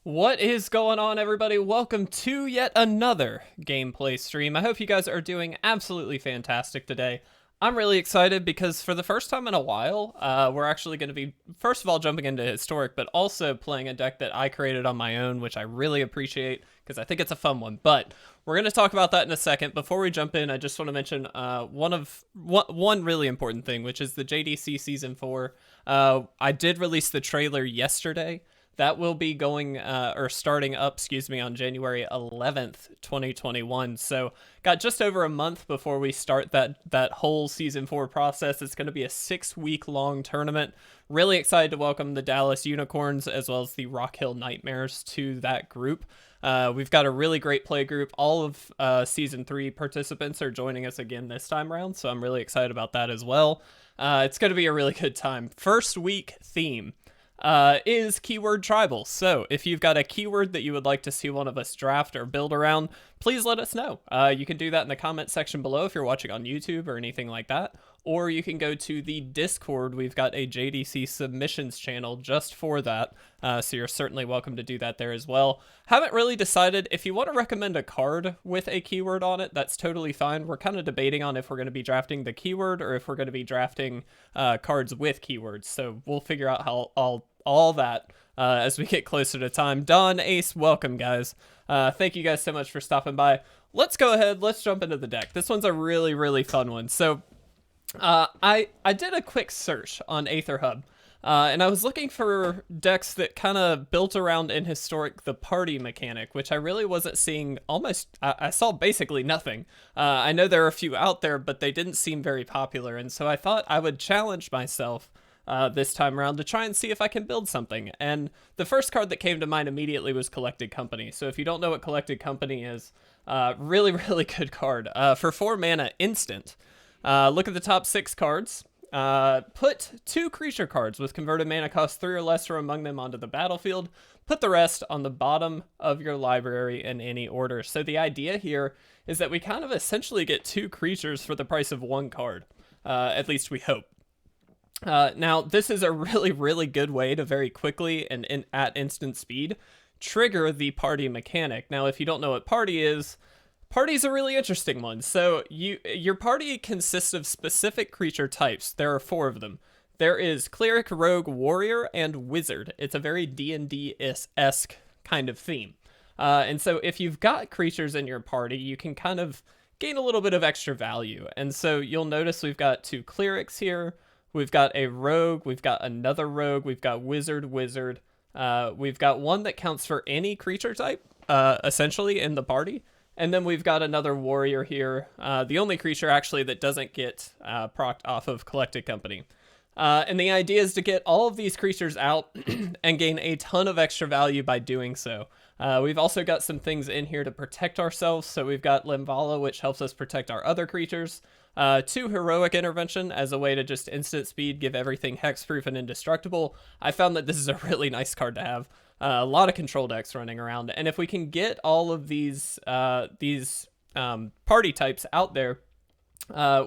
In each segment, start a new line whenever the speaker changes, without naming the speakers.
What is going on, everybody? Welcome to yet another gameplay stream. I hope you guys are doing absolutely fantastic today. I'm really excited because for the first time in a while, we're actually going to be, first of all, jumping into Historic, but also playing a deck that I created on my own, which I really appreciate because I think it's a fun one. But we're going to talk about that in a second. Before we jump in, I just want to mention one really important thing, which is the JDC Season 4. I did release the trailer yesterday. That will be going, starting up, on January 11th, 2021. So got just over a month before we start that whole Season 4 process. It's going to be a 6-week-long tournament. Really excited to welcome the Dallas Unicorns as well as the Rock Hill Nightmares to that group. We've got a really great play group. All of Season 3 participants are joining us again this time around, so I'm really excited about that as well. It's going to be a really good time. First week theme is keyword tribal. So if you've got a keyword that you would like to see one of us draft or build around, please let us know. You can do that in the comment section below if you're watching on YouTube or anything like that. Or you can go to the Discord. We've got a JDC submissions channel just for that. So you're certainly welcome to do that there as well. Haven't really decided if you want to recommend a card with a keyword on it, that's totally fine. We're kind of debating on if we're going to be drafting the keyword or if we're going to be drafting cards with keywords. So we'll figure out how all that as we get closer to time. Don, Ace, welcome, guys. Thank you guys so much for stopping by. Let's go ahead. Let's jump into the deck. This one's a really, really fun one. So I did a quick search on Aether Hub, and I was looking for decks that kind of built around in Historic the party mechanic, which I really wasn't seeing I saw basically nothing. I know there are a few out there, but they didn't seem very popular, and so I thought I would challenge myself this time around to try and see if I can build something. And the first card that came to mind immediately was Collected Company. So if you don't know what Collected Company is, really, really good card. For 4 mana, instant. Look at the top 6 cards. Put 2 creature cards with converted mana cost 3 or less or among them onto the battlefield. Put the rest on the bottom of your library in any order. So the idea here is that we kind of essentially get 2 creatures for the price of 1 card. At least we hope. Now, this is a really, really good way to very quickly and at instant speed trigger the party mechanic. Now, if you don't know what party's a really interesting one. So your party consists of specific creature types. There are 4 of them. There is Cleric, Rogue, Warrior, and Wizard. It's a very D&D-esque kind of theme. And so if you've got creatures in your party, you can kind of gain a little bit of extra value. And so you'll notice we've got 2 Clerics here. We've got a Rogue, we've got another Rogue, we've got Wizard. We've got one that counts for any creature type, essentially, in the party. And then we've got another Warrior here, the only creature, actually, that doesn't get procced off of Collected Company. And the idea is to get all of these creatures out and gain a ton of extra value by doing so. We've also got some things in here to protect ourselves. So we've got Linvala, which helps us protect our other creatures. 2 Heroic Intervention as a way to just instant speed, give everything hexproof and indestructible. I found that this is a really nice card to have. A lot of control decks running around. And if we can get all of these party types out there,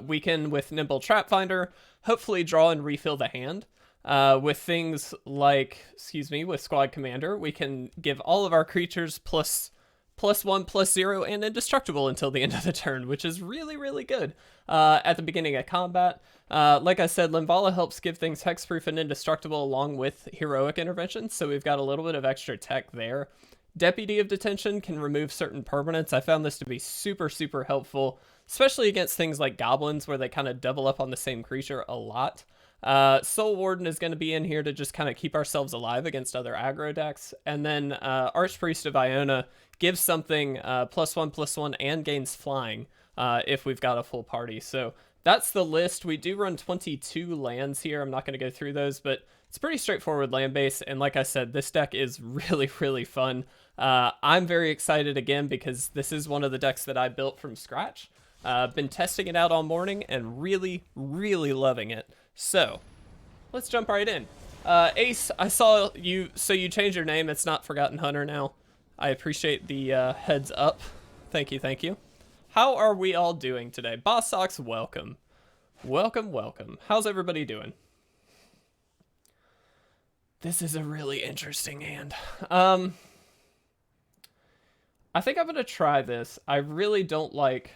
we can, with Nimble Trapfinder, hopefully draw and refill the hand. With things like, with Squad Commander, we can give all of our creatures +1/+0 and indestructible until the end of the turn, which is really, really good at the beginning of combat. Like I said, Linvala helps give things hexproof and indestructible along with Heroic Intervention, so we've got a little bit of extra tech there. Deputy of Detention can remove certain permanents. I found this to be super, super helpful, especially against things like Goblins, where they kind of double up on the same creature a lot. Soul Warden is going to be in here to just kind of keep ourselves alive against other aggro decks. And then Archpriest of Iona gives something +1/+1 and gains flying if we've got a full party. So that's the list. We do run 22 lands here. I'm not going to go through those, but it's pretty straightforward land base. And like I said, this deck is really, really fun. I'm very excited again because this is one of the decks that I built from scratch. Been testing it out all morning and really, really loving it. So let's jump right in. Ace, I saw you, so you changed your name. It's not Forgotten Hunter now. I appreciate the heads up. Thank you, thank you. How are we all doing today? Boss Socks, welcome. Welcome, welcome. How's everybody doing? This is a really interesting hand. I think I'm going to try this. I really don't like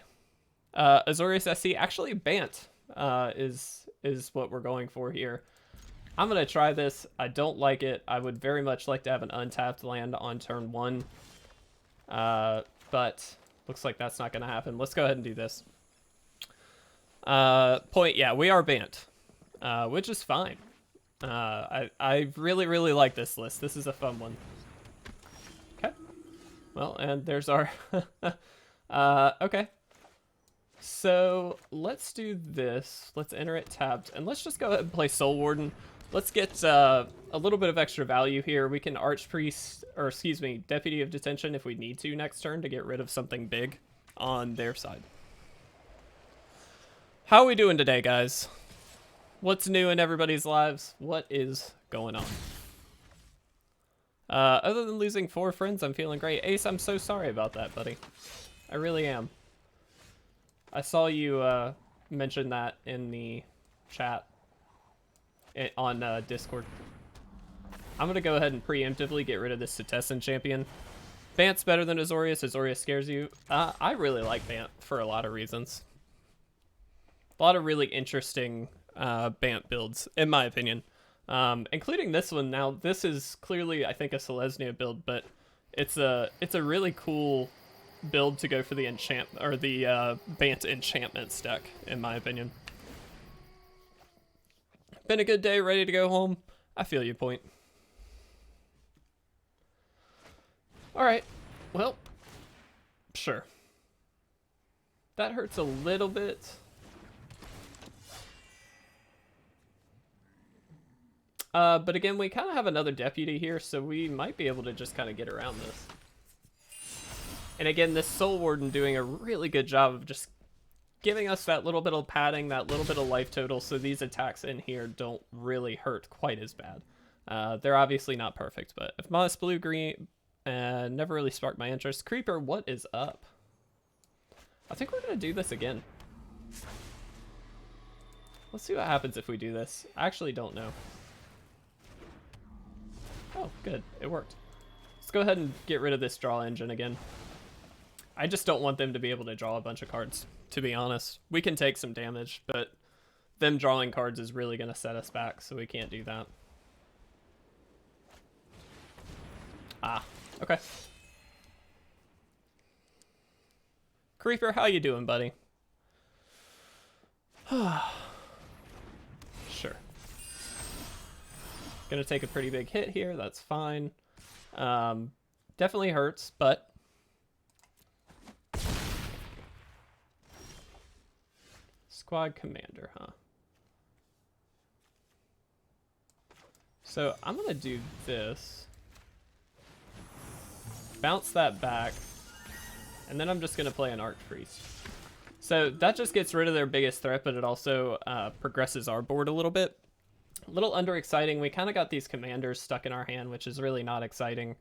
Azorius SC. Actually, Bant is what we're going for here. I'm going to try this. I don't like it. I would very much like to have an untapped land on turn 1. But looks like that's not going to happen. Let's go ahead and do this. Yeah, we are Bant, which is fine. I really, really like this list. This is a fun one. Okay. Well, and there's our... okay. So let's do this. Let's enter it tapped, and let's just go ahead and play Soul Warden. Let's get a little bit of extra value here. We can Archpriest, or excuse me, Deputy of Detention if we need to next turn to get rid of something big on their side. How are we doing today, guys? What's new in everybody's lives? What is going on? Other than losing 4 friends, I'm feeling great. Ace, I'm so sorry about that, buddy. I really am. I saw you mention that in the chat on Discord. I'm going to go ahead and preemptively get rid of this Setessan champion. Bant's better than Azorius. Azorius scares you. I really like Bant for a lot of reasons. A lot of really interesting Bant builds, in my opinion. Including this one. Now, this is clearly, I think, a Selesnya build, but it's a really cool build to go for the Bant enchantments deck, in my opinion. Been a good day, ready to go home. I feel your point. Alright, well, sure. That hurts a little bit. But again, we kind of have another deputy here, so we might be able to just kind of get around this. And again, this Soul Warden doing a really good job of just giving us that little bit of padding, that little bit of life total, so these attacks in here don't really hurt quite as bad. They're obviously not perfect, but if Moss Blue Green never really sparked my interest. Creeper, what is up? I think we're going to do this again. Let's see what happens if we do this. I actually don't know. Oh, good. It worked. Let's go ahead and get rid of this draw engine again. I just don't want them to be able to draw a bunch of cards, to be honest. We can take some damage, but them drawing cards is really going to set us back, so we can't do that. Ah, okay. Creeper, how you doing, buddy? Sure. Gonna take a pretty big hit here, that's fine. Definitely hurts, but... Squad commander, huh? So I'm gonna do this. Bounce that back. And then I'm just gonna play an Archpriest. So that just gets rid of their biggest threat, but it also progresses our board a little bit. A little under-exciting. We kind of got these commanders stuck in our hand, which is really not exciting.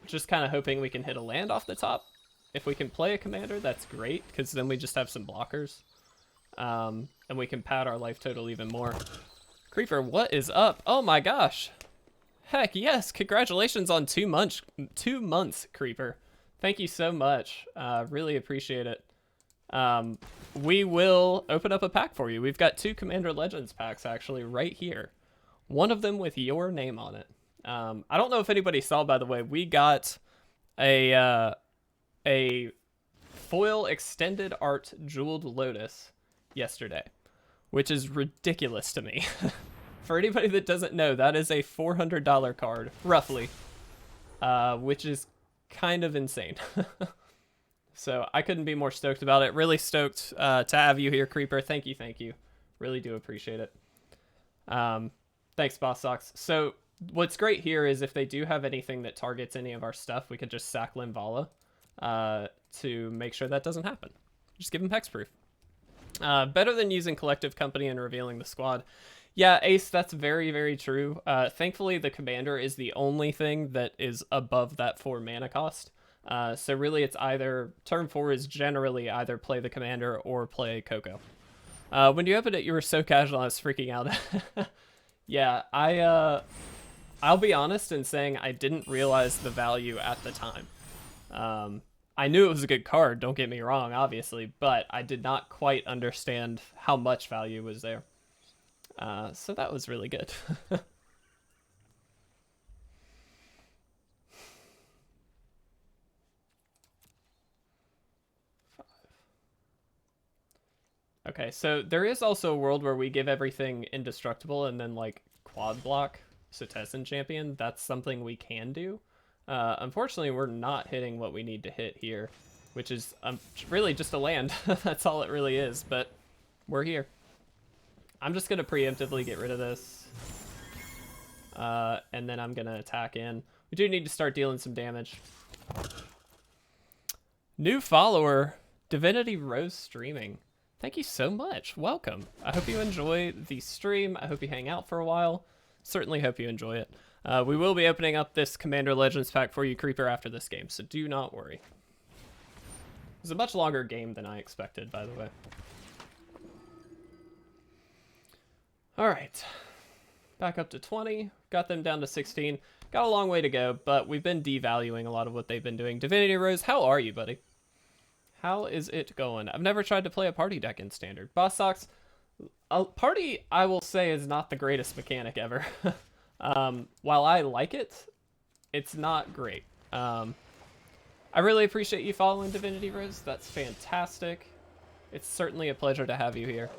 Just kind of hoping we can hit a land off the top. If we can play a commander, that's great, because then we just have some blockers. And we can pad our life total even more. Creeper, what is up? Oh my gosh. Heck yes, congratulations on 2 months, 2 months, Creeper. Thank you so much. Really appreciate it. We will open up a pack for you. We've got 2 Commander Legends packs actually right here. One of them with your name on it. I don't know if anybody saw, by the way, we got a foil extended art Jeweled Lotus yesterday, which is ridiculous to me. For anybody that doesn't know, that is a $400 card, roughly, which is kind of insane. So I couldn't be more stoked about it. Really stoked to have you here, Creeper. Thank you, thank you. Really do appreciate it. Thanks, Boss Socks. So what's great here is if they do have anything that targets any of our stuff, we could just sack Linvala to make sure that doesn't happen. Just give them hexproof. Better than using Collective Company and revealing the squad. Yeah, Ace, that's very, very true. Thankfully, the commander is the only thing that is above that 4 mana cost. So really, it's either turn 4 is generally either play the commander or play CoCo. When you opened it, you were so casual, I was freaking out. Yeah, I'll be honest in saying I didn't realize the value at the time. I knew it was a good card, don't get me wrong, obviously, but I did not quite understand how much value was there. So that was really good. Okay, so there is also a world where we give everything indestructible and then like quad block Cetizen Champion. That's something we can do. Unfortunately, we're not hitting what we need to hit here, which is really just a land. That's all it really is, but we're here. I'm just going to preemptively get rid of this. And then I'm going to attack in. We do need to start dealing some damage. New follower, Divinity Rose Streaming. Thank you so much. Welcome. I hope you enjoy the stream. I hope you hang out for a while. Certainly hope you enjoy it. We will be opening up this Commander Legends pack for you, Creeper, after this game, so do not worry. It's a much longer game than I expected, by the way. All right. Back up to 20. Got them down to 16. Got a long way to go, but we've been devaluing a lot of what they've been doing. Divinity Rose, how are you, buddy? How is it going? I've never tried to play a party deck in Standard. Boss Sox, a party, I will say, is not the greatest mechanic ever. While I like it, it's not great. I really appreciate you following Divinity Rose. That's fantastic. It's certainly a pleasure to have you here.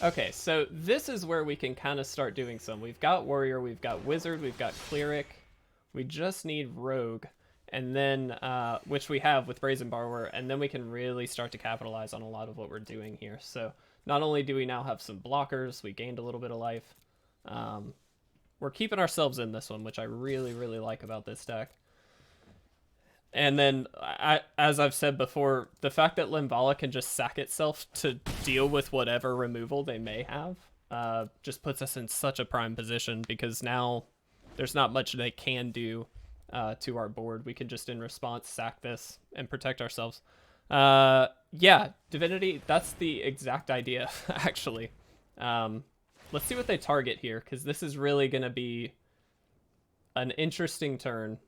Okay, so this is where we can kind of start doing some. We've got Warrior, we've got Wizard, we've got Cleric. We just need Rogue. And then, which we have with Brazen Borrower, and then we can really start to capitalize on a lot of what we're doing here. So not only do we now have some blockers, we gained a little bit of life. We're keeping ourselves in this one, which I really, really like about this deck. And then, as I've said before, the fact that Linvala can just sack itself to deal with whatever removal they may have just puts us in such a prime position, because now there's not much they can do to our board. We can just in response sack this and protect ourselves. Yeah, Divinity, that's the exact idea, actually. Let's see what they target here, because this is really going to be an interesting turn.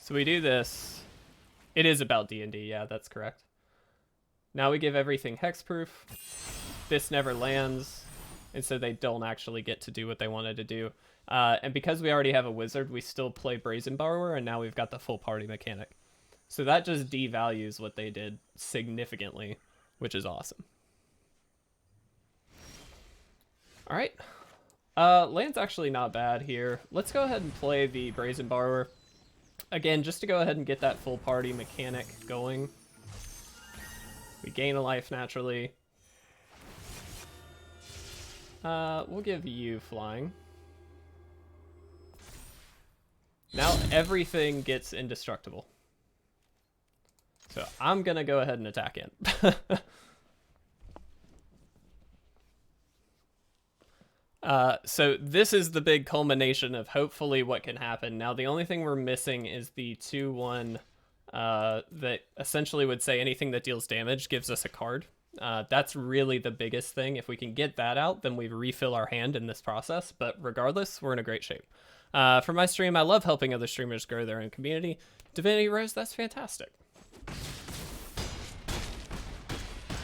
So we do this. It is about D&D, yeah, that's correct. Now we give everything hexproof. This never lands, and so they don't actually get to do what they wanted to do. And because we already have a wizard, we still play Brazen Borrower, and now we've got the full party mechanic. So that just devalues what they did significantly, which is awesome. All right. Land's actually not bad here. Let's go ahead and play the Brazen Borrower. Again, just to go ahead and get that full party mechanic going. We gain a life naturally. We'll give you flying. Now everything gets indestructible. So I'm going to go ahead and attack in. So this is the big culmination of hopefully what can happen. Now the only thing we're missing is the 2/1 that essentially would say anything that deals damage gives us a card. That's really the biggest thing. If we can get that out, then we refill our hand in this process. But regardless, we're in a great shape. For my stream, I love helping other streamers grow their own community. Divinity Rose, that's fantastic.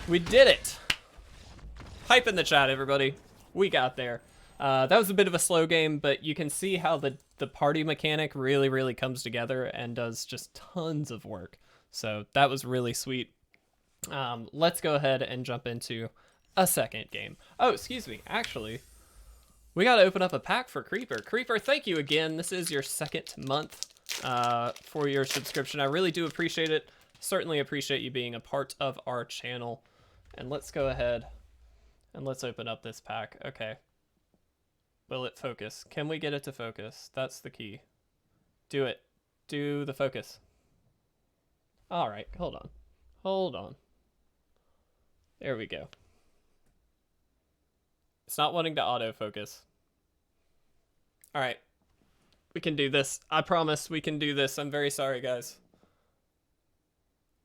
We did it! Hype in the chat, everybody. We got there. That was a bit of a slow game, but you can see how the party mechanic really, really comes together and does just tons of work. So that was really sweet. Let's go ahead and jump into a second game. Oh, excuse me. Actually, we got to open up a pack for Creeper. Creeper, thank you again. This is your second month for your subscription. I really do appreciate it. Certainly appreciate you being a part of our channel. And let's go ahead and let's open up this pack. Okay. Will it focus? Can we get it to focus? That's the key. Do it. Do the focus. All right, hold on. Hold on. There we go. It's not wanting to autofocus. All right. We can do this. I promise we can do this. I'm very sorry, guys.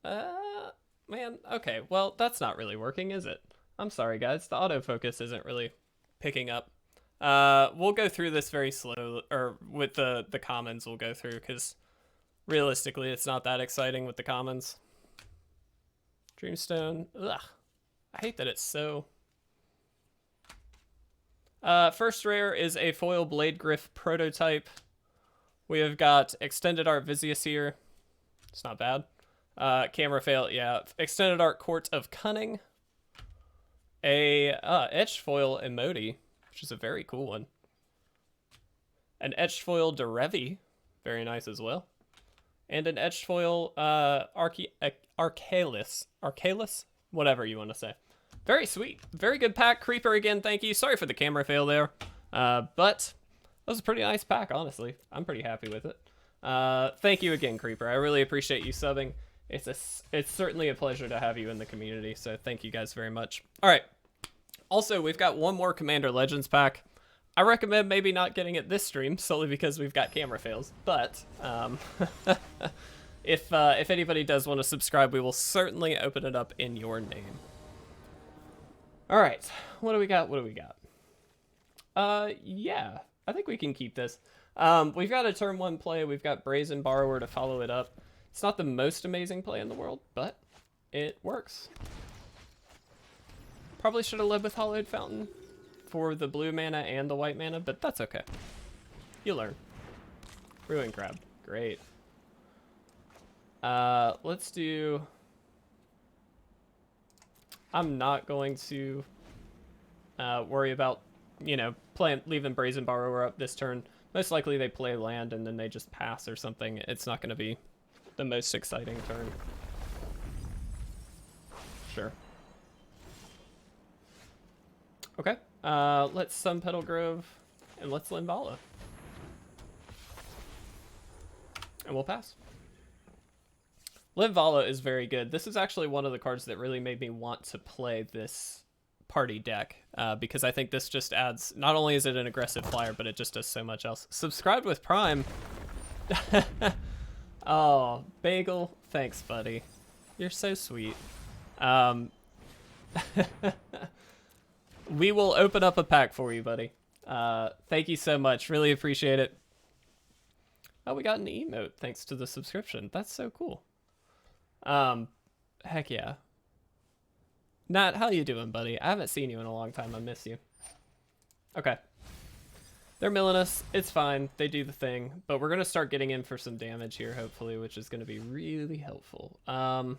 Man, okay. Well, that's not really working, is it? I'm sorry, guys. The autofocus isn't really picking up. We'll go through this very slow, or with the commons we'll go through, because Realistically, it's not that exciting with the commons. Dreamstone. Ugh. I hate that it's so... first rare is a foil Blade Griff prototype. We have got Extended Art Visius here. It's not bad. Camera fail, yeah. Extended Art Court of Cunning. A etched foil Emoti, which is a very cool one. An etched foil Derevi, very nice as well. And an etched foil Arcalis, whatever you want to say. Very sweet. Very good pack. Creeper again, thank you. Sorry for the camera fail there. But that was a pretty nice pack, honestly. I'm pretty happy with it. Thank you again, Creeper. I really appreciate you subbing. It's certainly a pleasure to have you in the community, so thank you guys very much. All right. Also, we've got one more Commander Legends pack. I recommend maybe not getting it this stream, solely because we've got camera fails. But if anybody does want to subscribe, we will certainly open it up in your name. All right, what do we got? Yeah, I think we can keep this. We've got a turn 1 play. We've got Brazen Borrower to follow it up. It's not the most amazing play in the world, but it works. Probably should have led with Hallowed Fountain for the blue mana and the white mana, but that's okay. You learn. Brewing Crab, great. Let's do... I'm not going to worry about, you know, leaving Brazen Borrower up this turn. Most likely they play land and then they just pass or something. It's not going to be the most exciting turn. Sure. Okay. Let's Sunpetal Grove and let's Linvala. And we'll pass. Linvala is very good. This is actually one of the cards that really made me want to play this party deck, because I think this just adds, not only is it an aggressive flyer, but it just does so much else. Subscribed with Prime. Oh, Bagel, thanks, buddy. You're so sweet. We will open up a pack for you, buddy. Thank you so much. Really appreciate it. Oh, we got an emote thanks to the subscription. That's so cool. Heck yeah. Nat, how you doing, buddy? I haven't seen you in a long time. I miss you. Okay. They're milling us. It's fine. They do the thing. But we're going to start getting in for some damage here, hopefully, which is going to be really helpful. I'm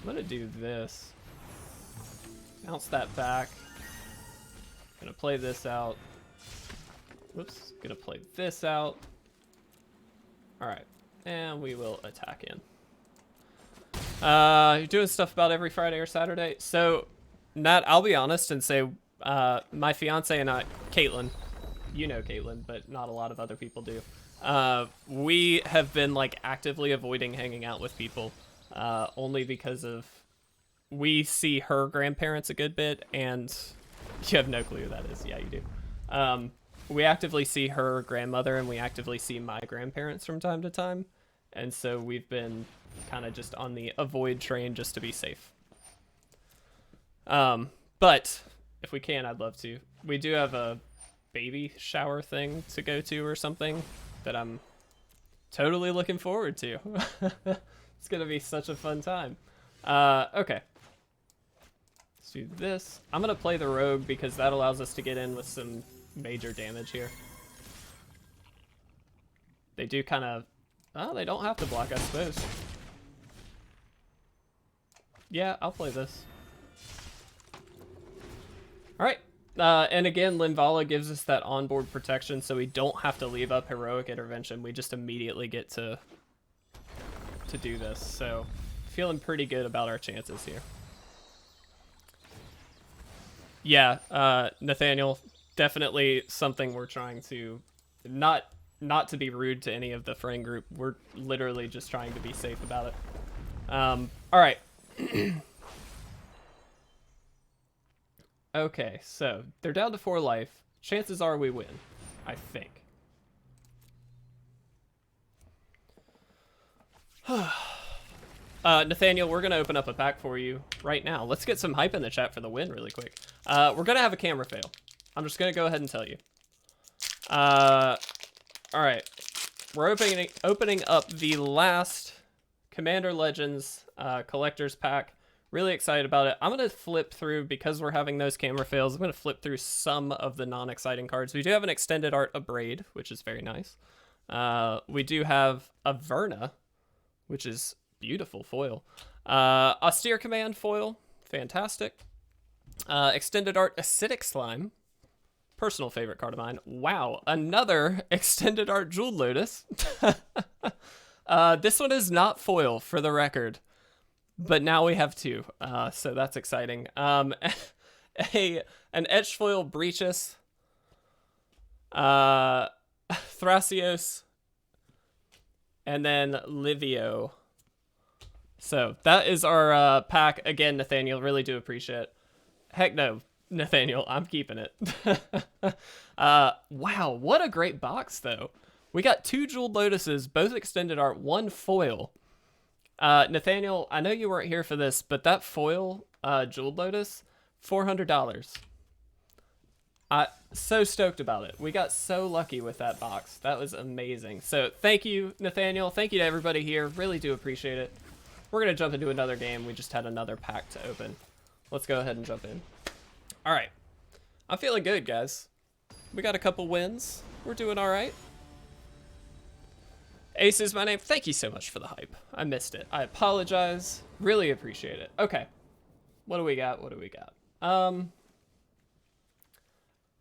going to do this. Bounce that back. Going to play this out. Whoops. Going to play this out. All right. And we will attack in. You're doing stuff about every Friday or Saturday. So, Nat, I'll be honest and say my fiance and I, Caitlin, you know Caitlin, but not a lot of other people do. We have been like actively avoiding hanging out with people only because of we see her grandparents a good bit, and you have no clue who that is. Yeah, you do. We actively see her grandmother, and we actively see my grandparents from time to time. And so we've been kind of just on the avoid train just to be safe. But if we can, I'd love to. We do have a baby shower thing to go to or something that I'm totally looking forward to. It's going to be such a fun time. Okay. Let's do this. I'm going to play the rogue because that allows us to get in with some major damage here. They do kind of... Oh, they don't have to block, I suppose. Yeah, I'll play this. Alright. And again, Linvala gives us that onboard protection, so we don't have to leave up Heroic Intervention. We just immediately get to do this. So, feeling pretty good about our chances here. Yeah, Nathaniel, definitely something we're trying to... Not to be rude to any of the friend group. We're literally just trying to be safe about it. Alright. Okay, so they're down to 4 life. Chances are we win, I think. Nathaniel, we're going to open up a pack for you right now. Let's get some hype in the chat for the win really quick. We're going to have a camera fail. I'm just going to go ahead and tell you. All right. We're opening up the last Commander Legends collector's pack. Really excited about it. I'm going to flip through, because we're having those camera fails, I'm going to flip through some of the non-exciting cards. We do have an extended art of Braid, which is very nice. We do have a Verna, which is beautiful foil. Austere Command foil, fantastic. Extended art Acidic Slime, personal favorite card of mine. Wow, another extended art Jeweled Lotus. This one is not foil, for the record, but now we have two, so that's exciting. An etched foil Breaches, Thrasios, and then Livio. So that is our pack. Again, Nathaniel, really do appreciate it. Heck no, Nathaniel, I'm keeping it. Wow, what a great box, though. We got 2 Jeweled Lotuses, both extended art, 1 foil. Nathaniel, I know you weren't here for this, but that foil Jeweled Lotus, $400. So stoked about it. We got so lucky with that box. That was amazing. So thank you, Nathaniel. Thank you to everybody here. Really do appreciate it. We're going to jump into another game. We just had another pack to open. Let's go ahead and jump in. All right. I'm feeling good, guys. We got a couple wins. We're doing all right. Ace is my name. Thank you so much for the hype. I missed it. I apologize. Really appreciate it. Okay. What do we got? What do we got?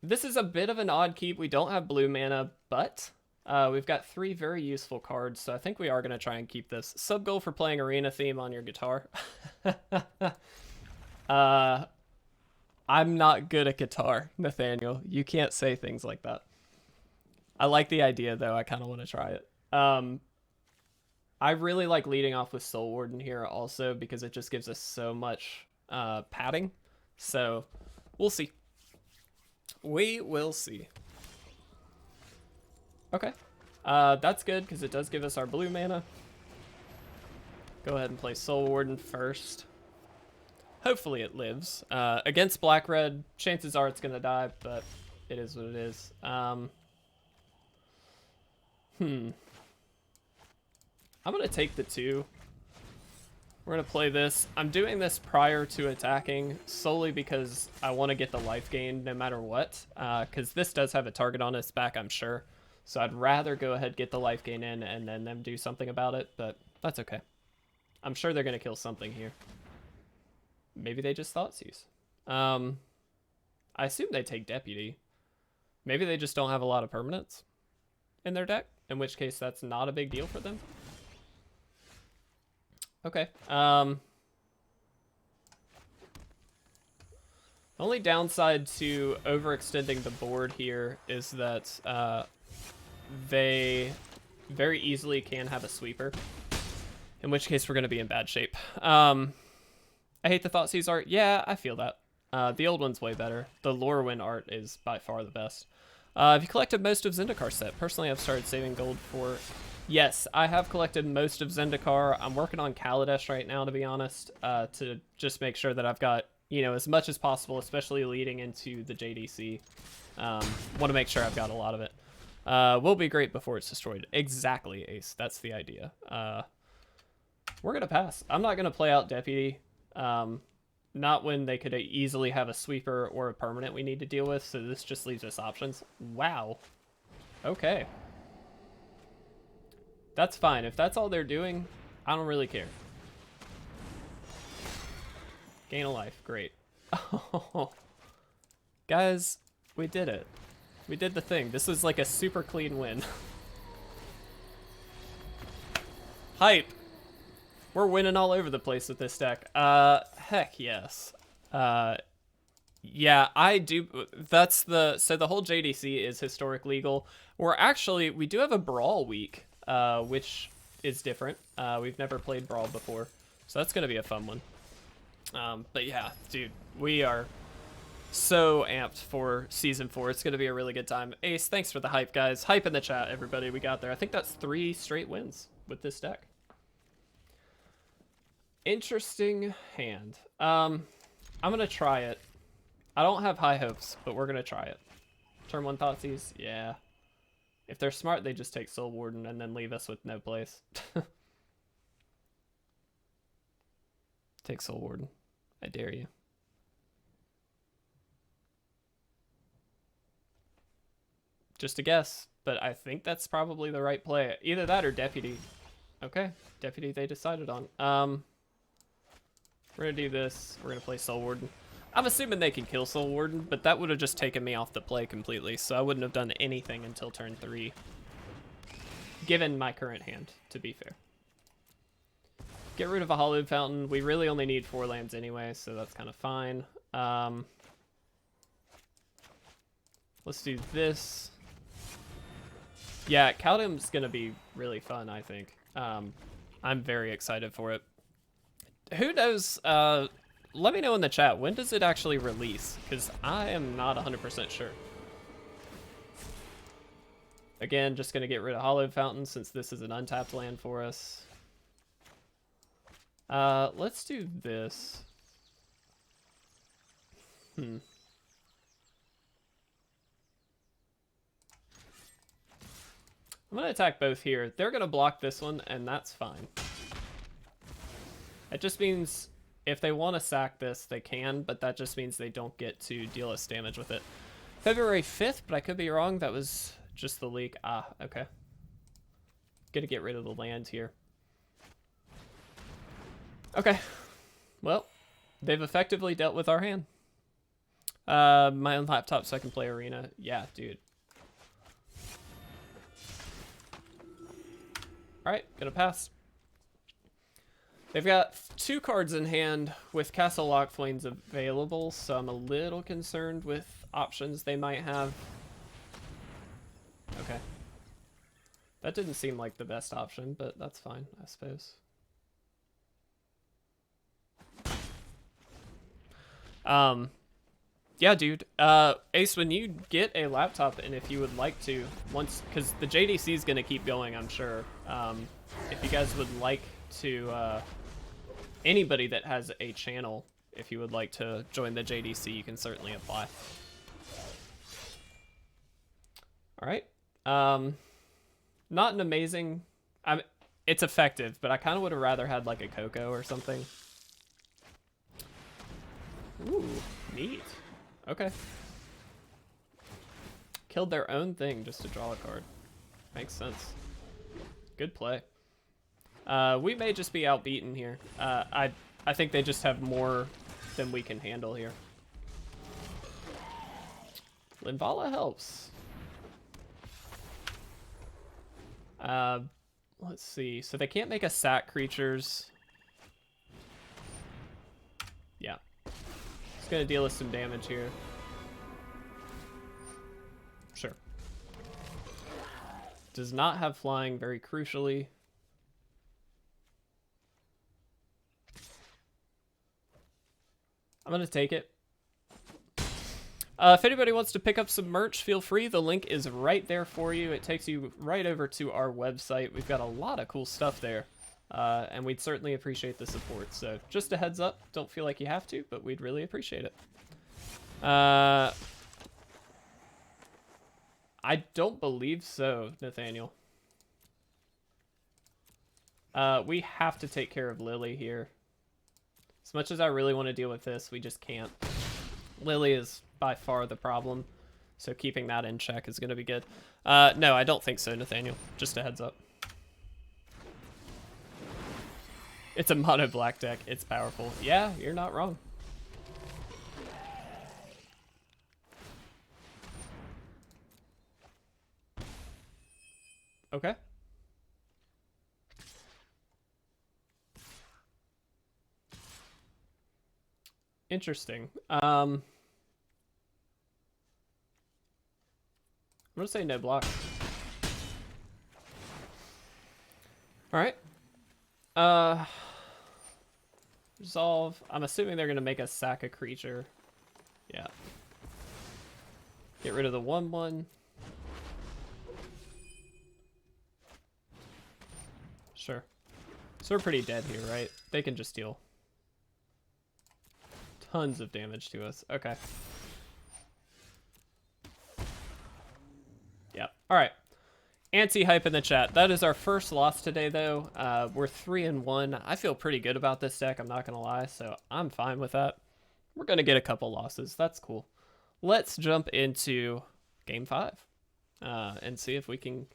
This is a bit of an odd keep. We don't have blue mana, but we've got 3 very useful cards, so I think we are going to try and keep this. Sub goal for playing arena theme on your guitar. I'm not good at guitar, Nathaniel. You can't say things like that. I like the idea, though. I kind of want to try it. I really like leading off with Soul Warden here also, because it just gives us so much padding. So we'll see. We will see. Okay. That's good, because it does give us our blue mana. Go ahead and play Soul Warden first. Hopefully it lives. Against black-red, chances are it's going to die, but it is what it is. I'm going to take the 2. We're going to play this. I'm doing this prior to attacking solely because I want to get the life gain no matter what. Because this does have a target on its back, I'm sure. So I'd rather go ahead, get the life gain in, and then them do something about it. But that's okay. I'm sure they're going to kill something here. Maybe they just Thoughtseize. I assume they take Deputy. Maybe they just don't have a lot of permanents in their deck. In which case, that's not a big deal for them. Okay. Only downside to overextending the board here is that they very easily can have a sweeper. In which case, we're going to be in bad shape. I hate the Thoughtseize art. Yeah, I feel that. The old one's way better. The Lorwyn art is by far the best. Have you collected most of Zendikar set? Personally, I've started saving gold for... Yes, I have collected most of Zendikar. I'm working on Kaladesh right now, to be honest, to just make sure that I've got, you know, as much as possible, especially leading into the JDC. Want to make sure I've got a lot of it. Will be great before it's destroyed. Exactly, Ace. That's the idea. We're going to pass. I'm not going to play out Deputy. Not when they could easily have a sweeper or a permanent we need to deal with, so this just leaves us options. Wow. Okay. That's fine. If that's all they're doing, I don't really care. Gain a life. Great. Oh. Guys, we did it. We did the thing. This was like a super clean win. Hype. We're winning all over the place with this deck. Heck yes. Yeah, I do. That's the... So the whole JDC is historic legal. We do have a Brawl week. Which is different. We've never played Brawl before, so that's going to be a fun one. But yeah, dude, we are so amped for Season 4. It's going to be a really good time. Ace, thanks for the hype, guys. Hype in the chat, everybody. We got there. I think that's 3 straight wins with this deck. Interesting hand. I'm going to try it. I don't have high hopes, but we're going to try it. Turn 1 Thoughtseize? Yeah. If they're smart, they just take Soul Warden and then leave us with no place. Take Soul Warden. I dare you. Just a guess, but I think that's probably the right play. Either that or Deputy. Okay, Deputy they decided on. We're gonna do this. We're gonna play Soul Warden. I'm assuming they can kill Soul Warden, but that would have just taken me off the play completely, so I wouldn't have done anything until turn 3. Given my current hand, to be fair. Get rid of a Hallowed Fountain. We really only need 4 lands anyway, so that's kind of fine. Let's do this. Yeah, Caldum's gonna be really fun, I think. I'm very excited for it. Who knows? Let me know in the chat, when does it actually release? Because I am not 100% sure. Again, just gonna get rid of Hallowed Fountain since this is an untapped land for us. Let's do this. I'm gonna attack both here. They're gonna block this one, and that's fine. It just means if they want to sack this, they can, but that just means they don't get to deal us damage with it. February 5th, but I could be wrong. That was just the leak. Ah, okay. Gonna get rid of the land here. Okay. Well, they've effectively dealt with our hand. My own laptop so I can play Arena. Yeah, dude. Alright, gonna pass. They've got 2 cards in hand with Castle Lockflames available, so I'm a little concerned with options they might have. Okay. That didn't seem like the best option, but that's fine, I suppose. Yeah, dude. Ace, when you get a laptop, and if you would like to, once, because the JDC is going to keep going, I'm sure. If you guys would like to, anybody that has a channel, if you would like to join the JDC, you can certainly apply. All right. Not an amazing, it's effective, but I kind of would have rather had like a CoCo or something. Ooh, neat. Okay. Killed their own thing just to draw a card. Makes sense. Good play. We may just be outbeaten here. I think they just have more than we can handle here. Linvala helps. Let's see. So they can't make us sack creatures. Yeah. It's gonna deal us some damage here. Sure. Does not have flying, very crucially. I'm gonna take it. If anybody wants to pick up some merch, feel free. The link is right there for you. It takes you right over to our website. We've got a lot of cool stuff there. And we'd certainly appreciate the support. So just a heads up, don't feel like you have to, but we'd really appreciate it. I don't believe so, Nathaniel. We have to take care of Lily here. As much as I really want to deal with this, we just can't. Lily is by far the problem, so keeping that in check is going to be good. No, I don't think so, Nathaniel. Just a heads up. It's a mono black deck. It's powerful. Yeah, you're not wrong. Okay. Interesting. I'm gonna say no block. All right. Resolve. I'm assuming they're gonna make us sack a creature. Yeah. Get rid of the 1/1. Sure. So we're pretty dead here, right? They can just deal tons of damage to us. Okay. Yeah. All right. Anti-hype in the chat. That is our first loss today, though. We're 3-1. I feel pretty good about this deck, I'm not going to lie, so I'm fine with that. We're going to get a couple losses. That's cool. Let's jump into Game 5 and see if we can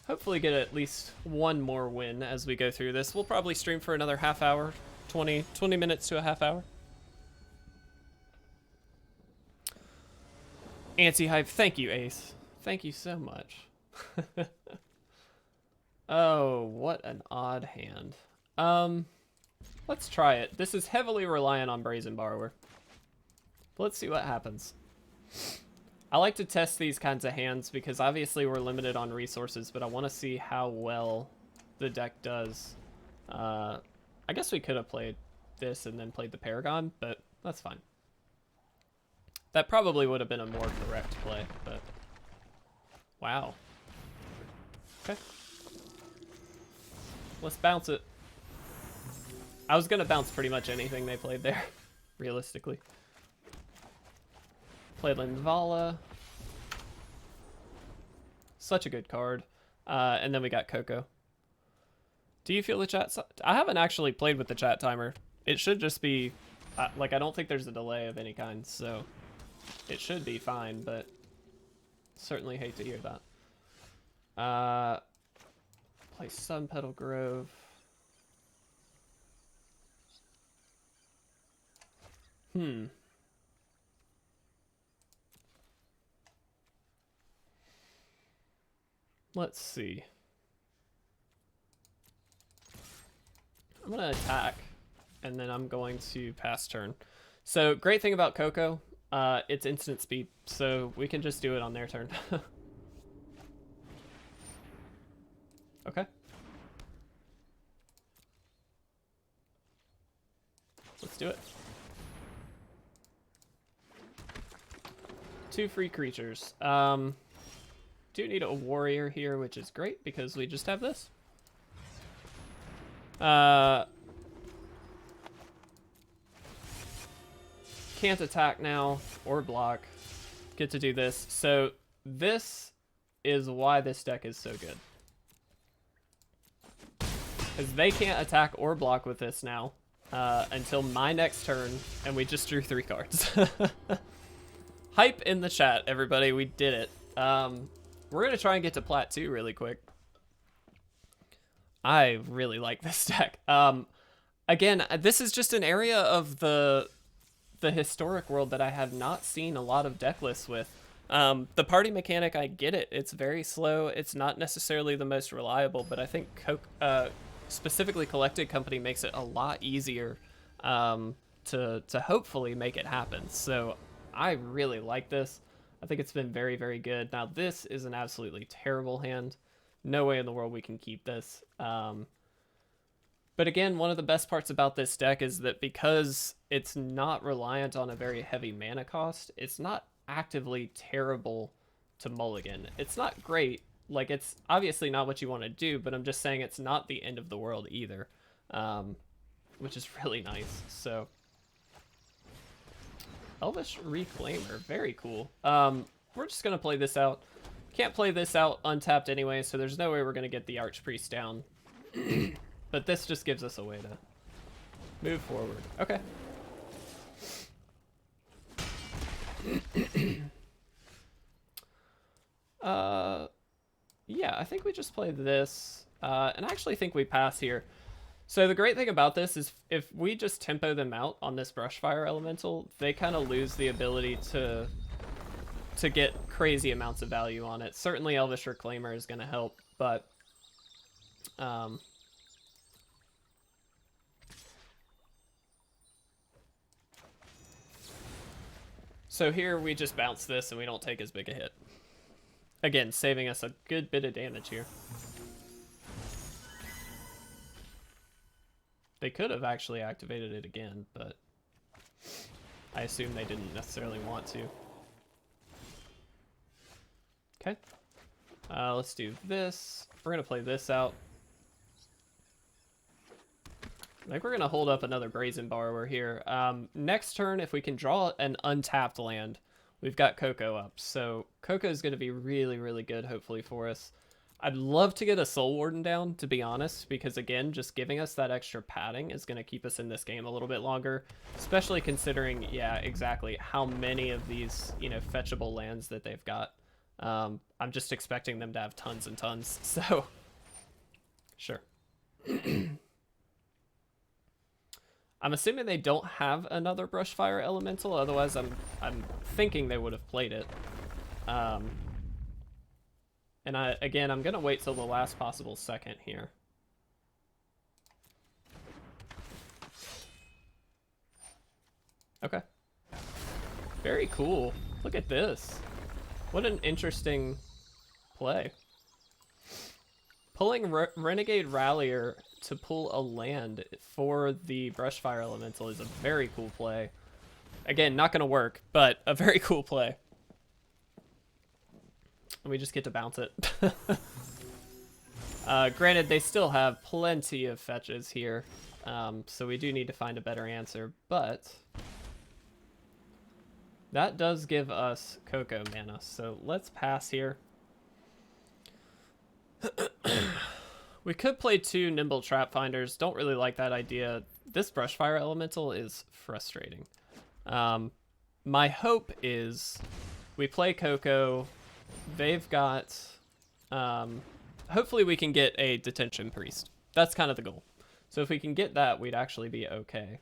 hopefully get at least one more win as we go through this. We'll probably stream for another half hour, 20 minutes to a half hour. Anti-hype. Thank you, Ace. Thank you so much. Oh, what an odd hand. Let's try it. This is heavily reliant on Brazen Borrower. Let's see what happens. I like to test these kinds of hands because obviously we're limited on resources, but I want to see how well the deck does. I guess we could have played this and then played the Paragon, but that's fine. That probably would have been a more correct play, but wow. Okay. Let's bounce it. I was going to bounce pretty much anything they played there, realistically. Played Linvala. Such a good card. And then we got CoCo. Do you feel the chat? I haven't actually played with the chat timer. It should just be, like, I don't think there's a delay of any kind, so it should be fine, but certainly hate to hear that. Play Sunpetal Grove. Let's see. I'm going to attack, and then I'm going to pass turn. So, great thing about CoCo, it's instant speed, so we can just do it on their turn. Okay. Let's do it. 2 free creatures. Do need a warrior here, which is great because we just have this. Can't attack now or block. Get to do this. So this is why this deck is so good. Because they can't attack or block with this now until my next turn, and we just drew 3 cards. Hype in the chat, everybody. We did it. We're going to try and get to Plat 2 really quick. I really like this deck. Again, this is just an area of the historic world that I have not seen a lot of deck lists with. The party mechanic, I get it. It's very slow. It's not necessarily the most reliable, but I think specifically Collected Company makes it a lot easier to hopefully make it happen. So I really like this. I think it's been very, very good. Now this is an absolutely terrible hand. No way in the world we can keep this. But again, one of the best parts about this deck is that because it's not reliant on a very heavy mana cost, it's not actively terrible to mulligan. It's not great. Like, it's obviously not what you want to do, but I'm just saying it's not the end of the world either, which is really nice. So, Elvish Reclaimer, very cool. We're just going to play this out. Can't play this out untapped anyway, so there's no way we're going to get the Archpriest down. But this just gives us a way to move forward. Okay. Yeah, I think we just play this. And I actually think we pass here. So the great thing about this is if we just tempo them out on this Brushfire Elemental, they kind of lose the ability to get crazy amounts of value on it. Certainly Elvish Reclaimer is going to help, but so here we just bounce this and we don't take as big a hit. Again, saving us a good bit of damage here. They could have actually activated it again, but I assume they didn't necessarily want to. Okay. Let's do this. We're going to play this out. I think we're going to hold up another Brazen Borrower here. Next turn, if we can draw an untapped land, we've got CoCo up. So CoCo is going to be really, really good, hopefully, for us. I'd love to get a Soul Warden down, to be honest, because again, just giving us that extra padding is going to keep us in this game a little bit longer, especially considering, yeah, exactly how many of these, you know, fetchable lands that they've got. I'm just expecting them to have tons and tons, so sure. I'm assuming they don't have another Brushfire Elemental, otherwise I'm thinking they would have played it. And I'm gonna wait till the last possible second here. Okay. Very cool. Look at this. What an interesting play. Pulling Renegade Rallier to pull a land for the Brushfire Elemental is a very cool play. Again, not gonna work, but a very cool play. We just get to bounce it. Granted, they still have plenty of fetches here, so we do need to find a better answer, but that does give us CoCo mana, so let's pass here. We could play 2 Nimble Trapfinders. Don't really like that idea. This Brushfire Elemental is frustrating. My hope is we play CoCo. They've got... hopefully we can get a Detention Priest. That's kind of the goal. So if we can get that, we'd actually be okay.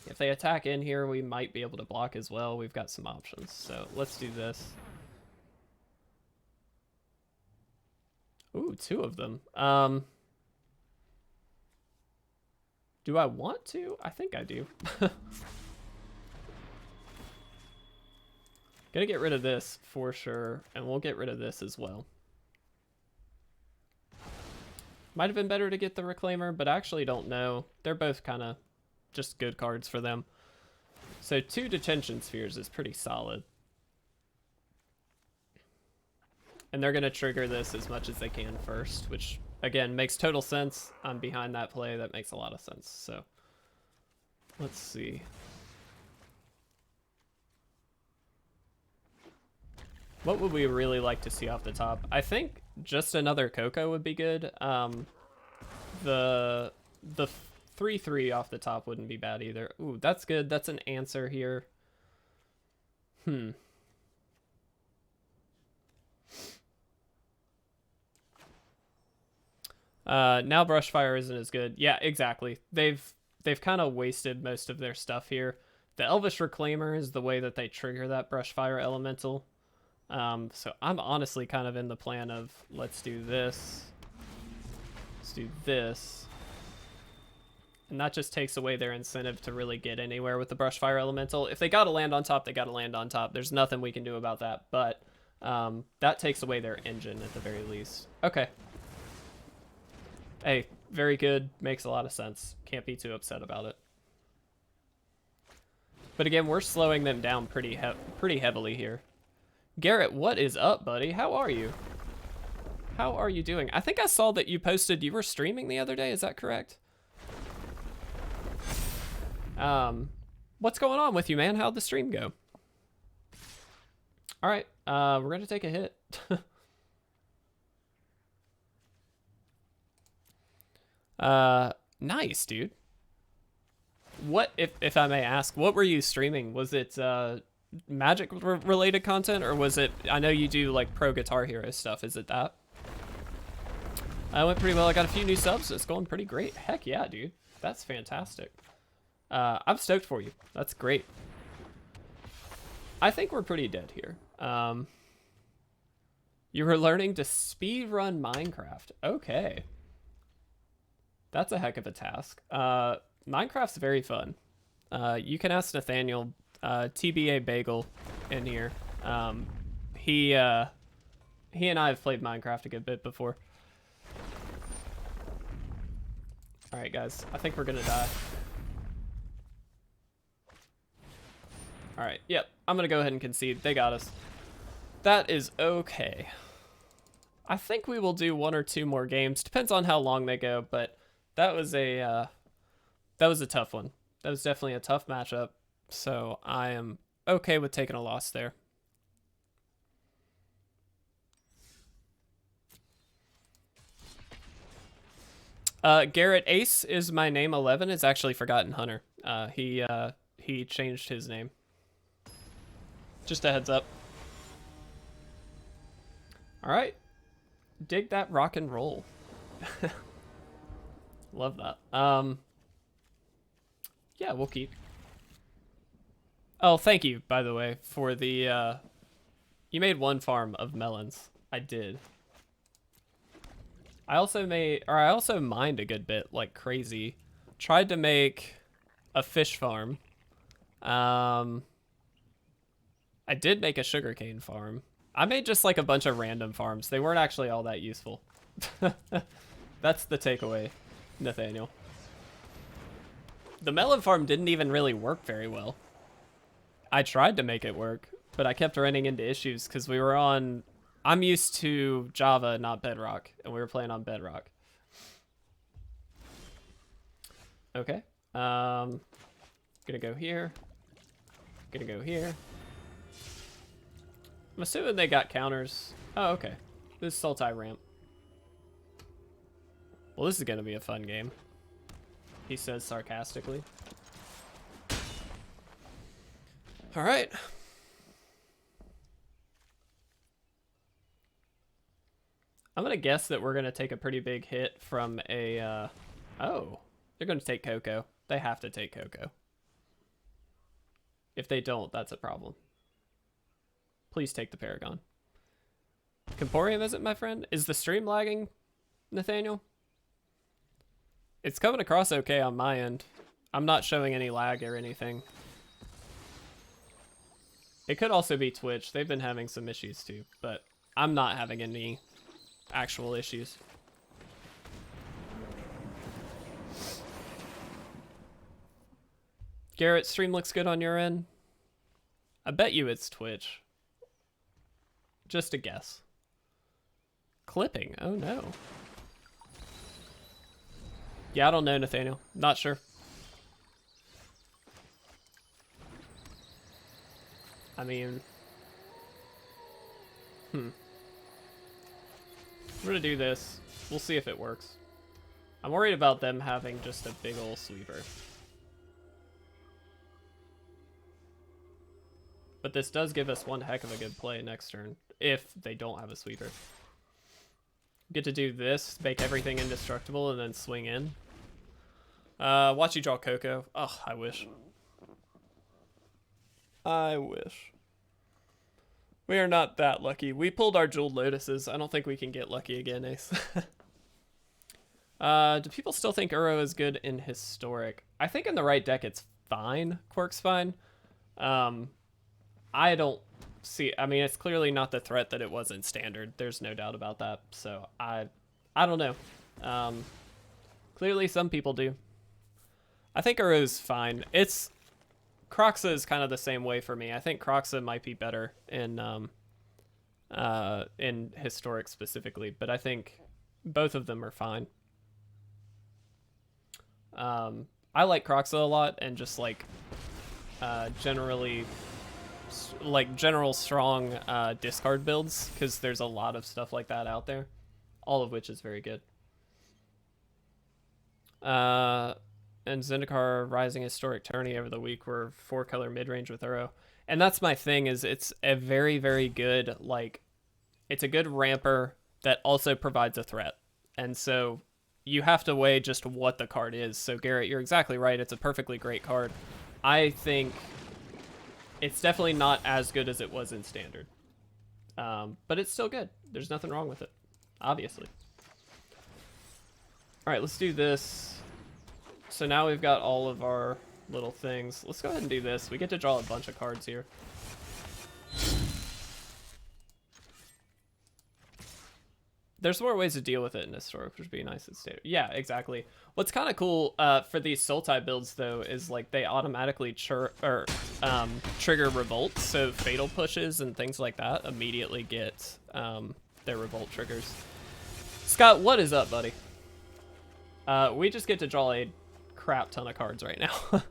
If they attack in here, we might be able to block as well. We've got some options. So let's do this. Ooh, 2 of them. Do I want to? I think I do. Gonna get rid of this for sure, and we'll get rid of this as well. Might have been better to get the Reclaimer, but I actually don't know. They're both kind of just good cards for them. So 2 Detention Spheres is pretty solid. And they're going to trigger this as much as they can first, which, again, makes total sense. I'm behind that play. That makes a lot of sense. So, let's see. What would we really like to see off the top? I think just another CoCo would be good. The 3/3 off the top wouldn't be bad either. Ooh, that's good. That's an answer here. Now Brushfire isn't as good. Yeah, exactly. They've kind of wasted most of their stuff here. The Elvish Reclaimer is the way that they trigger that Brushfire Elemental. So I'm honestly kind of in the plan of let's do this. Let's do this. And that just takes away their incentive to really get anywhere with the Brushfire Elemental. If they got to land on top, they got to land on top. There's nothing we can do about that. But that takes away their engine at the very least. Okay. Hey, very good. Makes a lot of sense. Can't be too upset about it. But again, we're slowing them down pretty heavily here. Garrett, what is up, buddy? How are you? How are you doing? I think I saw that you posted you were streaming the other day. Is that correct? What's going on with you, man? How'd the stream go? All right, we're gonna take a hit. Nice, dude. What, if I may ask, what were you streaming? Was it Magic related content, or was it, I know you do like pro Guitar Hero stuff, is it that? I went pretty well. I got a few new subs. It's going pretty great. Heck yeah, dude. That's fantastic. I'm stoked for you. That's great. I think we're pretty dead here. You were learning to speedrun Minecraft. Okay. That's a heck of a task. Minecraft's very fun. You can ask Nathaniel, TBA Bagel in here. He and I have played Minecraft a good bit before. All right, guys. I think we're gonna die. All right. Yep. I'm gonna go ahead and concede. They got us. That is okay. I think we will do 1 or 2 more games. Depends on how long they go, but that was a tough one. That was definitely a tough matchup. So I am okay with taking a loss there. Garrett Ace is my name. 11 is actually Forgotten Hunter. He changed his name. Just a heads up. All right. Dig that rock and roll. Love that. Yeah, we'll keep. Oh, thank you, by the way, for the, you made one farm of melons. I did. I also mined a good bit, like crazy. Tried to make a fish farm. I did make a sugarcane farm. I made just like a bunch of random farms. They weren't actually all that useful. That's the takeaway, Nathaniel. The melon farm didn't even really work very well. I tried to make it work, but I kept running into issues because we were on... I'm used to Java, not Bedrock, and we were playing on Bedrock. Okay. Gonna go here. Gonna go here. I'm assuming they got counters. Oh, okay. This is Sultai ramp. Well, this is gonna be a fun game, he says sarcastically. All right. I'm gonna guess that we're gonna take a pretty big hit from a, oh, they're gonna take CoCo. They have to take CoCo. If they don't, that's a problem. Please take the Paragon. Comporium, is it, my friend? Is the stream lagging, Nathaniel? It's coming across okay on my end. I'm not showing any lag or anything. It could also be Twitch. They've been having some issues too, but I'm not having any actual issues. Garrett, stream looks good on your end. I bet you it's Twitch. Just a guess. Clipping, oh no. Yeah, I don't know, Nathaniel. Not sure. I mean... I'm gonna do this. We'll see if it works. I'm worried about them having just a big ol' sweeper. But this does give us one heck of a good play next turn, if they don't have a sweeper. Get to do this, make everything indestructible, and then swing in. Watch you draw CoCo. Oh, I wish. I wish. We are not that lucky. We pulled our Jeweled Lotuses. I don't think we can get lucky again, Ace. Do people still think Uro is good in Historic? I think in the right deck it's fine. Quirk's fine. I don't see... I mean, it's clearly not the threat that it was in Standard. There's no doubt about that. So, I don't know. Clearly some people do. I think Uro's fine. It's... Croxa is kind of the same way for me. I think Croxa might be better in Historic specifically, but I think both of them are fine. I like Croxa a lot, and just like generally like general strong discard builds, because there's a lot of stuff like that out there, all of which is very good. And Zendikar Rising Historic Tourney over the week were 4-color mid-range with Uro. And that's my thing, is it's a very, very good, like, it's a good ramper that also provides a threat. And so you have to weigh just what the card is. So Garrett, you're exactly right. It's a perfectly great card. I think it's definitely not as good as it was in Standard. But it's still good. There's nothing wrong with it, obviously. All right, let's do this. So now we've got all of our little things. Let's go ahead and do this. We get to draw a bunch of cards here. There's more ways to deal with it in Historic, which would be nice in Standard. Yeah, exactly. What's kind of cool for these Sultai builds, though, is like they automatically trigger Revolt, so Fatal Pushes and things like that immediately get their Revolt triggers. Scott, what is up, buddy? We just get to draw a crap ton of cards right now.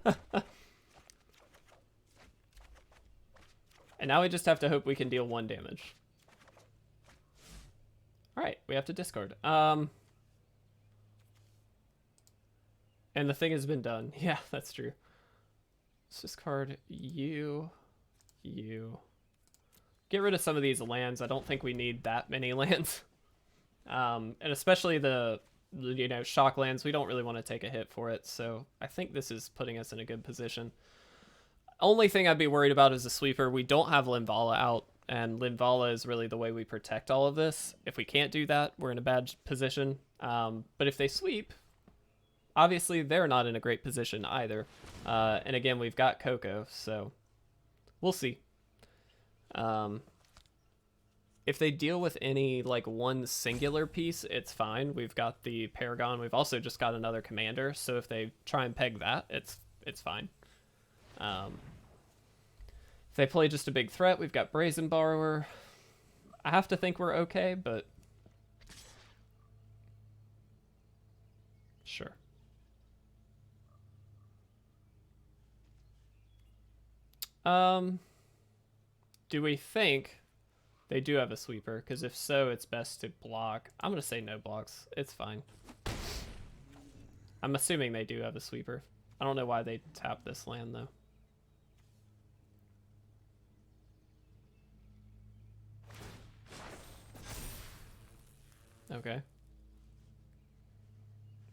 And now we just have to hope we can deal 1 damage. Alright, we have to discard. And the thing has been done. Yeah, that's true. Let's discard you. Get rid of some of these lands. I don't think we need that many lands. And especially the shock lands, we don't really want to take a hit for it. So I think this is putting us in a good position. Only thing I'd be worried about is a sweeper. We don't have Linvala out, and Linvala is really the way we protect all of this. If we can't do that, we're in a bad position. But if they sweep, obviously they're not in a great position either. And again, we've got CoCo, so we'll see. If they deal with any like one singular piece, it's fine. We've got the Paragon. We've also just got another commander, so if they try and peg that, it's fine. If they play just a big threat, we've got Brazen Borrower. I have to think we're okay, but sure. Do we think they do have a sweeper? Because if so, it's best to block. I'm going to say no blocks. It's fine. I'm assuming they do have a sweeper. I don't know why they tap this land, though. Okay.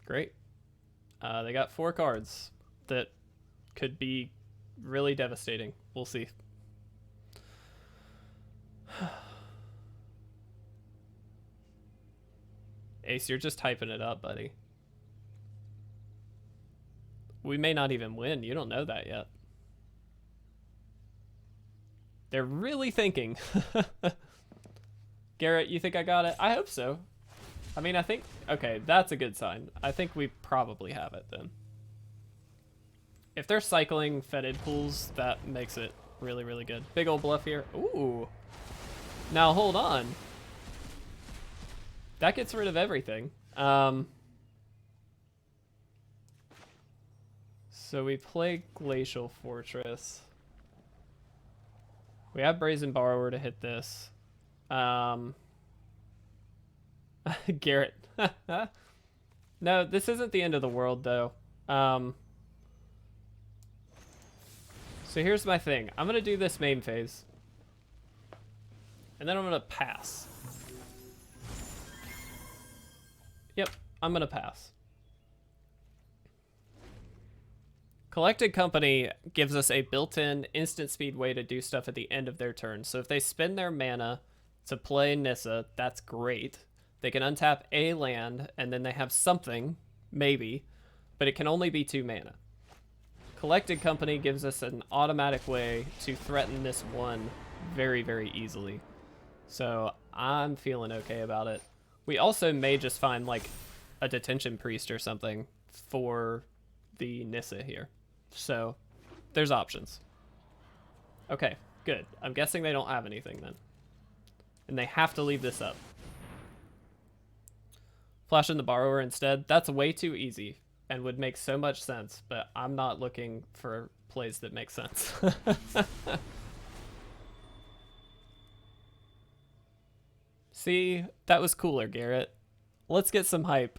Great. They got 4 cards that could be really devastating. We'll see. Ace, you're just hyping it up, buddy. We may not even win. You don't know that yet. They're really thinking. Garrett, you think I got it? I hope so. I mean, I think... Okay, that's a good sign. I think we probably have it then. If they're cycling fetid pools, that makes it really, really good. Big old bluff here. Ooh. Now, hold on. That gets rid of everything. So we play Glacial Fortress. We have Brazen Borrower to hit this. Garrett. No, this isn't the end of the world, though. So here's my thing. I'm going to do this main phase. And then I'm going to pass. Yep, I'm going to pass. Collected Company gives us a built-in instant speed way to do stuff at the end of their turn. So if they spend their mana to play Nissa, that's great. They can untap a land, and then they have something, maybe, but it can only be 2 mana. Collected Company gives us an automatic way to threaten this one very, very easily. So I'm feeling okay about it. We also may just find like a Detention Priest or something for the Nissa here. So there's options. Okay, good. I'm guessing they don't have anything then. And they have to leave this up. Flash in the Borrower instead. That's way too easy and would make so much sense, but I'm not looking for plays that make sense. See, that was cooler, Garrett. Let's get some hype.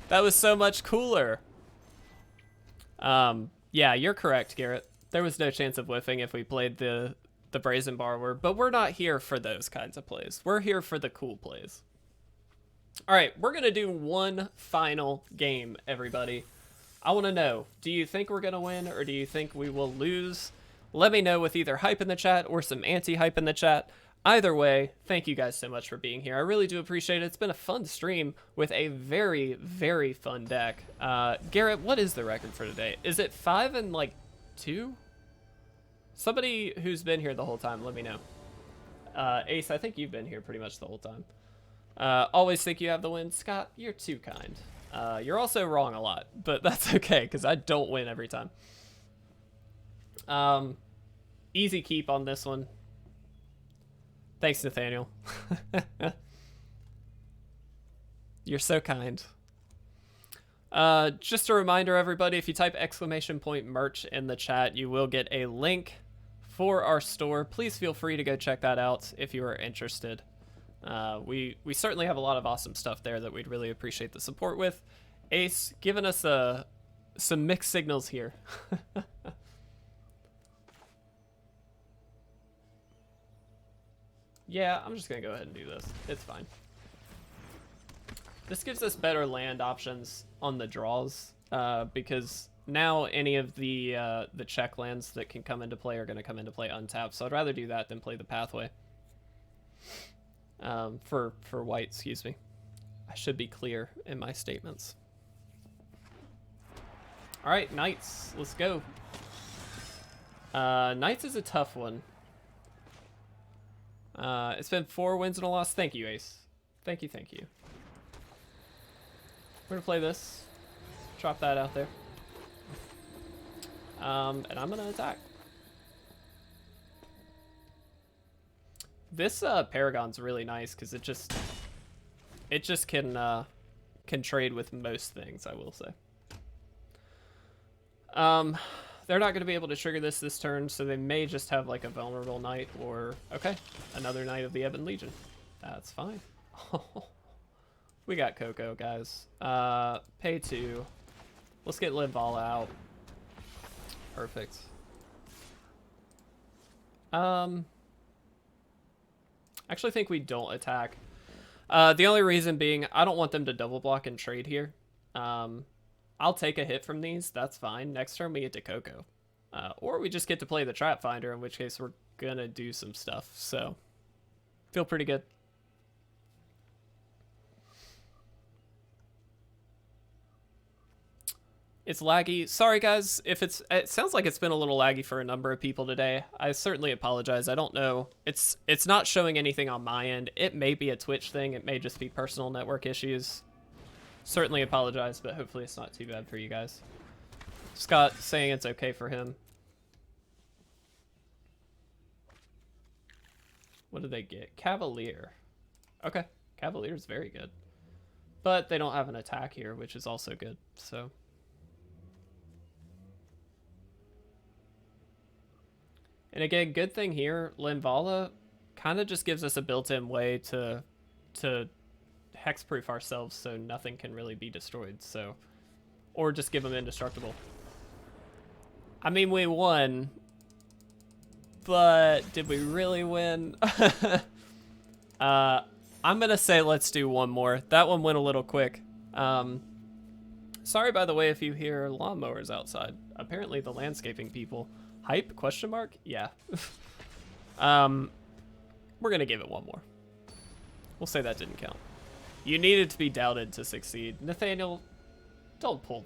That was so much cooler. Yeah, you're correct, Garrett. There was no chance of whiffing if we played the Brazen Borrower, but we're not here for those kinds of plays. We're here for the cool plays. All right, we're going to do one final game, everybody. I want to know, do you think we're going to win or do you think we will lose? Let me know with either hype in the chat or some anti-hype in the chat. Either way, thank you guys so much for being here. I really do appreciate it. It's been a fun stream with a very, very fun deck. Garrett, what is the record for today? Is it 5 and like 2? Somebody who's been here the whole time, let me know. Ace, I think you've been here pretty much the whole time. Always think you have the win. Scott, you're too kind. You're also wrong a lot, but that's okay because I don't win every time. Easy keep on this one. Thanks, Nathaniel. You're so kind. Just a reminder, everybody, if you type !merch in the chat, you will get a link for our store. Please feel free to go check that out if you are interested. We certainly have a lot of awesome stuff there that we'd really appreciate the support with. Ace giving us some mixed signals here. Yeah, I'm just gonna go ahead and do this. It's fine. This gives us better land options on the draws, because now any of the check lands that can come into play are going to come into play untapped. So I'd rather do that than play the pathway. For white, excuse me. I should be clear in my statements. All right, Knights, let's go. Knights is a tough one. It's been 4 wins and a loss. Thank you, Ace. Thank you, thank you. We're gonna play this. Drop that out there. And I'm gonna attack. This Paragon's really nice because it just can trade with most things, I will say. They're not going to be able to trigger this turn, so they may just have like a vulnerable knight or, okay, another Knight of the Ebon Legion. That's fine. We got CoCo, guys. Pay 2. Let's get Linvala out. Perfect. I actually think we don't attack. The only reason being, I don't want them to double block and trade here. I'll take a hit from these. That's fine. Next turn we get to CoCo. Or we just get to play the Trapfinder, in which case we're gonna do some stuff. So, feel pretty good. It's laggy. Sorry guys, if it sounds like it's been a little laggy for a number of people today. I certainly apologize. I don't know. It's not showing anything on my end. It may be a Twitch thing. It may just be personal network issues. Certainly apologize, but hopefully it's not too bad for you guys. Scott saying it's okay for him. What did they get? Cavalier. Okay, Cavalier is very good. But they don't have an attack here, which is also good, so. And again, good thing here, Linvala kind of just gives us a built-in way to hexproof ourselves so nothing can really be destroyed, so. Or just give them indestructible. I mean, we won, but did we really win? I'm gonna say let's do one more. That one went a little quick. Sorry, by the way, if you hear lawnmowers outside. Apparently the landscaping people. Hype, question mark? Yeah. We're gonna give it one more. We'll say that didn't count. You needed to be doubted to succeed. Nathaniel, don't pull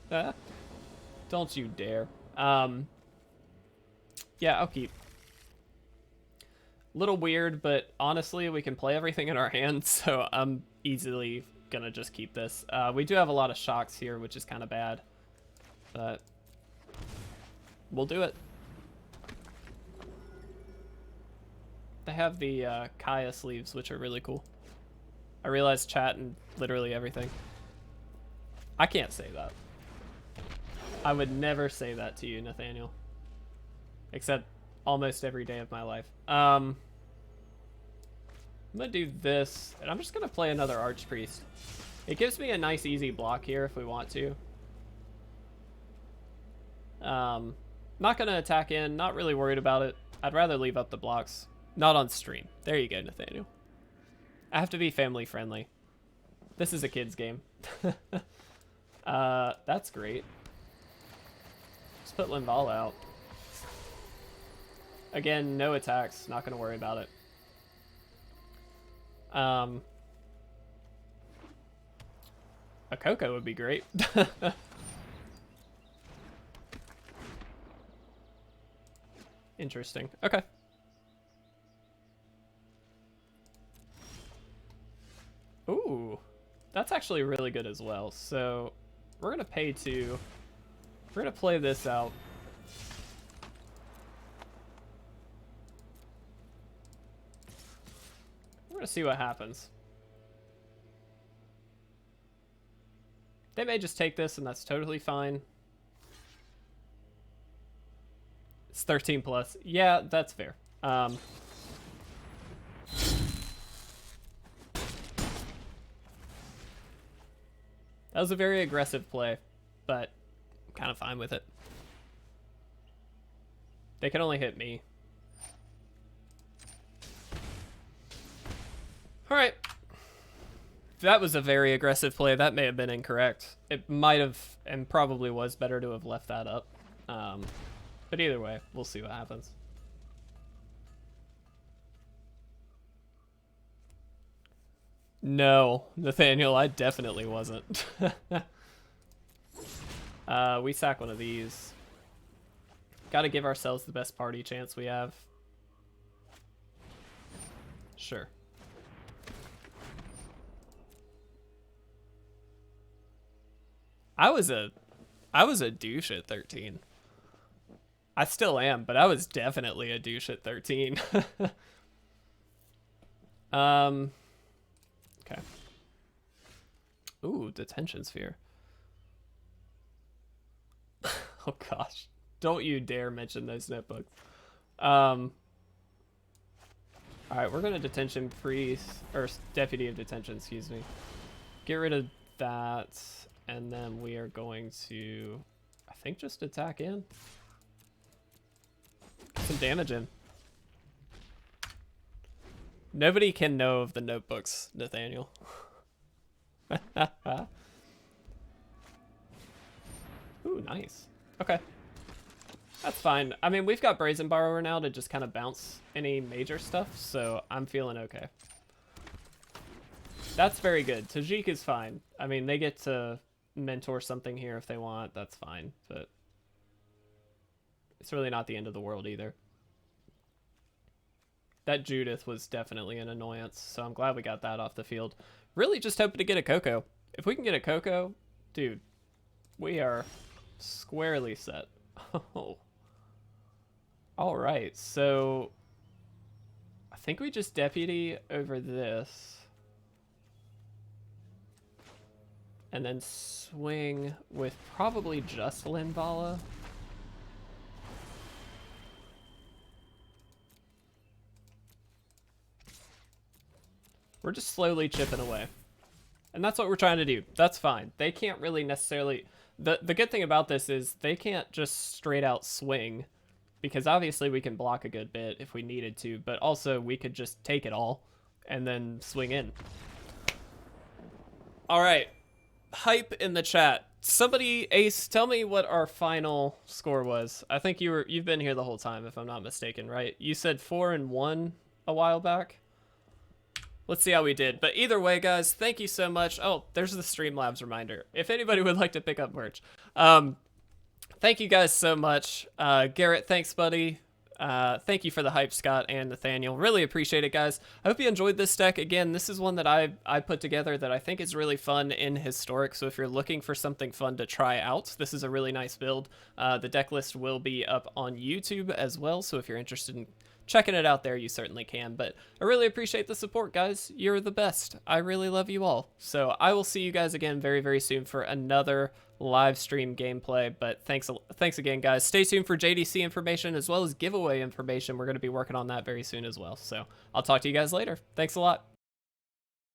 that. Don't you dare. Yeah, I'll keep. Little weird, but honestly, we can play everything in our hands, so I'm easily gonna just keep this. We do have a lot of shocks here, which is kind of bad, but we'll do it. They have the Kaya sleeves, which are really cool. I realize chat and literally everything. I can't say that. I would never say that to you, Nathaniel. Except almost every day of my life. I'm gonna do this, and I'm just gonna play another Archpriest. It gives me a nice easy block here if we want to. Not gonna attack in, not really worried about it. I'd rather leave up the blocks. Not on stream. There you go, Nathaniel. I have to be family friendly. This is a kid's game. That's great. Just put Linvala out. Again, no attacks. Not going to worry about it. A CoCo would be great. Interesting. Okay. Ooh, that's actually really good as well. So we're going to pay 2. We're going to play this out. We're going to see what happens. They may just take this, and that's totally fine. It's 13 plus. Yeah, that's fair. That was a very aggressive play, but I'm kind of fine with it. They can only hit me. All right. That was a very aggressive play. That may have been incorrect. It might have, and probably was better to have left that up. But either way, we'll see what happens. No, Nathaniel, I definitely wasn't. We sack one of these. Got to give ourselves the best party chance we have. Sure. I was a douche at 13. I still am, but I was definitely a douche at 13. Okay. Ooh, detention sphere. Oh gosh. Don't you dare mention those notebooks. Alright, we're gonna detention priest, or deputy of detention, excuse me. Get rid of that, and then we are going to, I think, just attack in. Get some damage in. Nobody can know of the notebooks, Nathaniel. Ooh, nice. Okay. That's fine. I mean, we've got Brazen Borrower now to just kind of bounce any major stuff, so I'm feeling okay. That's very good. Tajik is fine. I mean, they get to mentor something here if they want. That's fine, but it's really not the end of the world either. That Judith was definitely an annoyance, so I'm glad we got that off the field. Really just hoping to get a CoCo. If we can get a CoCo, dude, we are squarely set. Oh. All right, so I think we just deputy over this. And then swing with probably just Linvala. We're just slowly chipping away. And that's what we're trying to do. That's fine. They can't really necessarily... The good thing about this is they can't just straight out swing, because obviously we can block a good bit if we needed to, but also we could just take it all and then swing in. All right. Hype in the chat. Somebody, Ace, tell me what our final score was. I think you've been here the whole time, if I'm not mistaken, right? You said 4-1 a while back. Let's see how we did. But either way, guys, thank you so much. Oh, there's the Streamlabs reminder. If anybody would like to pick up merch. Thank you guys so much. Garrett, thanks, buddy. Thank you for the hype, Scott and Nathaniel. Really appreciate it, guys. I hope you enjoyed this deck. Again, this is one that I put together that I think is really fun in Historic. So if you're looking for something fun to try out, this is a really nice build. The deck list will be up on YouTube as well. So if you're interested in checking it out there, you certainly can. But I really appreciate the support, guys. You're the best. I really love you all. So I will see you guys again very, very soon for another live stream gameplay. But thanks again, guys. Stay tuned for JDC information as well as giveaway information. We're going to be working on that very soon as well. So I'll talk to you guys later. Thanks a lot.